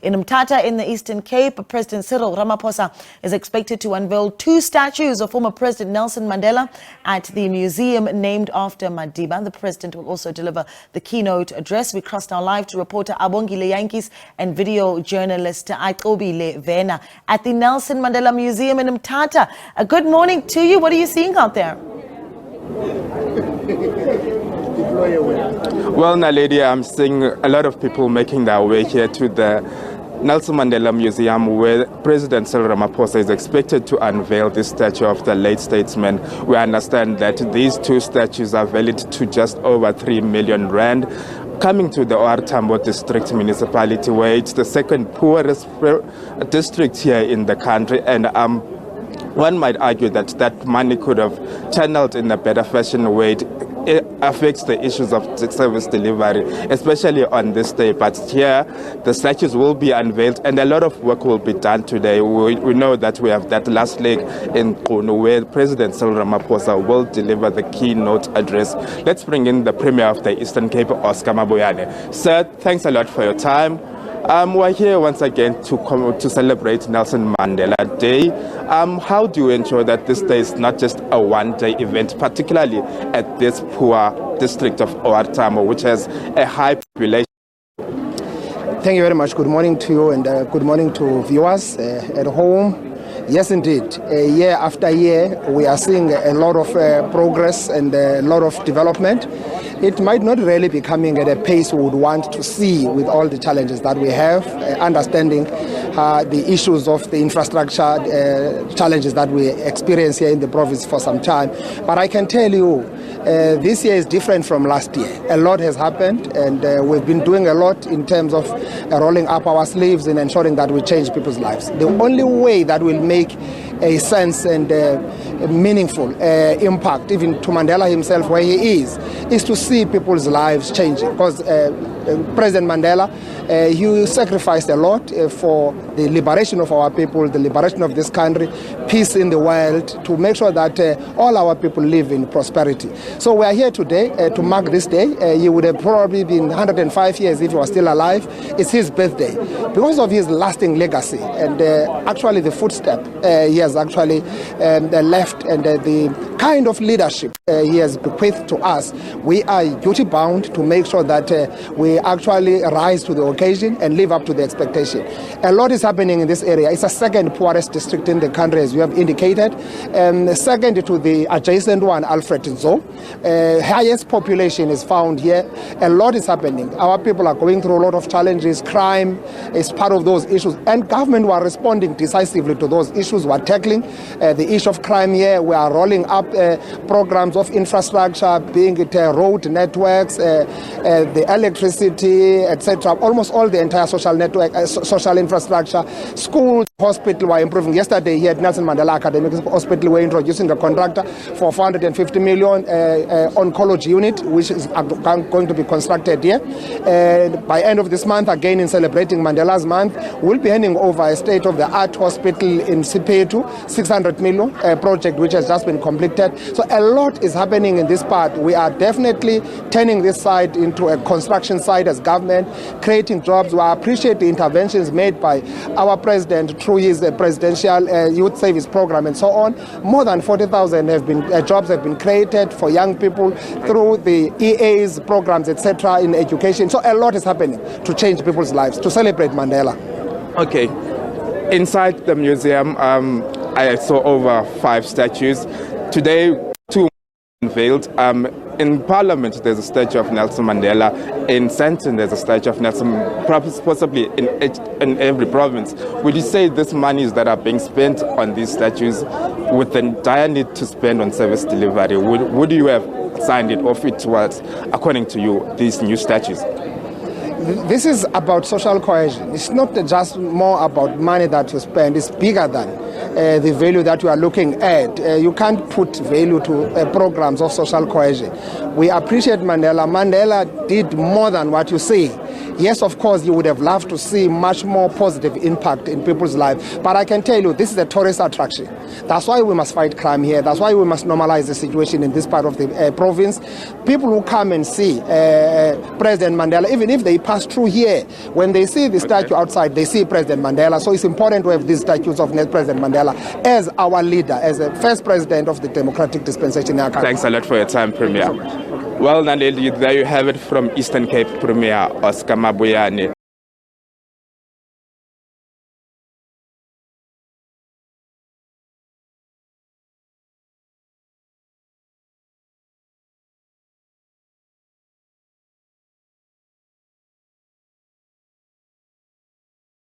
In Mthatha in the Eastern Cape, President Cyril Ramaphosa is expected to unveil 2 statues of former President Nelson Mandela at the museum named after Madiba. The president will also deliver the keynote address. We crossed our live to reporter Abongile Jantjies and video journalist Agcobile Vena at the Nelson Mandela Museum in Mthatha. Good morning to you. What are you seeing out there? Well, Naledi, I'm seeing a lot of people making their way here to the Nelson Mandela Museum, where President Cyril Ramaphosa is expected to unveil this statue of the late statesman. We understand that these 2 statues are valued to just over 3 million rand, coming to the OR Tambo district municipality, where it's the second poorest district here in the country. And one might argue that that money could have channeled in a better fashion way. It affects the issues of service delivery, especially on this day. But here, the statues will be unveiled and a lot of work will be done today. We know that we have that last leg in Qunu, where President Cyril Ramaphosa will deliver the keynote address. Let's bring in the Premier of the Eastern Cape, Oscar Mabuyane. Sir, thanks a lot for your time. We're here once again to celebrate Nelson Mandela Day. How do you ensure that this day is not just a one-day event, particularly at this poor district of OR Tambo, which has a high population? Thank you very much. Good morning to you and good morning to viewers at home. Yes, indeed. Year after year, we are seeing a lot of progress and a lot of development. It might not really be coming at a pace we would want to see with all the challenges that we have, understanding the issues of the infrastructure challenges that we experience here in the province for some time. But I can tell you, this year is different from last year. A lot has happened, and we've been doing a lot in terms of rolling up our sleeves and ensuring that we change people's lives. The only way that will make a sense and a meaningful impact, even to Mandela himself where he is to see people's lives changing. Because President Mandela, he sacrificed a lot for the liberation of our people, the liberation of this country, peace in the world, to make sure that all our people live in prosperity. So we are here today to mark this day. He would have probably been 105 years if he was still alive. It's his birthday. Because of his lasting legacy and actually the footstep he has actually left and the kind of leadership he has bequeathed to us, we are duty bound to make sure that we actually rise to the occasion and live up to the expectation. A lot is happening in this area. It's the second poorest district in the country, as you have indicated. Second to the adjacent one, Alfred Nzo. Highest population is found here. A lot is happening. Our people are going through a lot of challenges. Crime is part of those issues, and government were responding decisively to those issues. We are tackling the issue of crime here. We are rolling up programs of infrastructure, being it road networks, the electricity, etc. Almost all the entire social network, social infrastructure, schools, hospital were improving. Yesterday here at Nelson Mandela Academic Hospital, we're introducing a contractor for 450 million oncology unit, which is going to be constructed here. By end of this month, again in celebrating Mandela's month, we'll be handing over a state-of-the-art hospital in Sipetu, 600 million project which has just been completed. So a lot is happening in this part. We are definitely turning this site into a construction site as government, creating jobs. We appreciate the interventions made by our president through his presidential youth service program and so on. More than 40,000 jobs have been created for young people through the EA's programs, etc. in education. So a lot is happening to change people's lives, to celebrate Mandela. Okay. Inside the museum, I saw over 5 statues. Today, 2 unveiled. In Parliament, there's a statue of Nelson Mandela. In Sandton, there's a statue of Nelson, possibly in every province. Would you say these monies that are being spent on these statues with the dire need to spend on service delivery, would you have signed it off it towards, according to you, these new statues? This is about social cohesion. It's not just more about money that you spend. It's bigger than the value that you are looking at. You can't put value to programs of social cohesion. We appreciate Mandela. Mandela did more than what you see. Yes, of course, you would have loved to see much more positive impact in people's lives. But I can tell you, this is a tourist attraction. That's why we must fight crime here. That's why we must normalize the situation in this part of the province. People who come and see President Mandela, even if they pass through here, when they see the statue outside, they see President Mandela. So it's important to have these statues of President Mandela as our leader, as the first president of the democratic dispensation in our country. Thanks a lot for your time, Premier. Well, Naledi, there you have it from Eastern Cape Premier Oscar Mabuyane.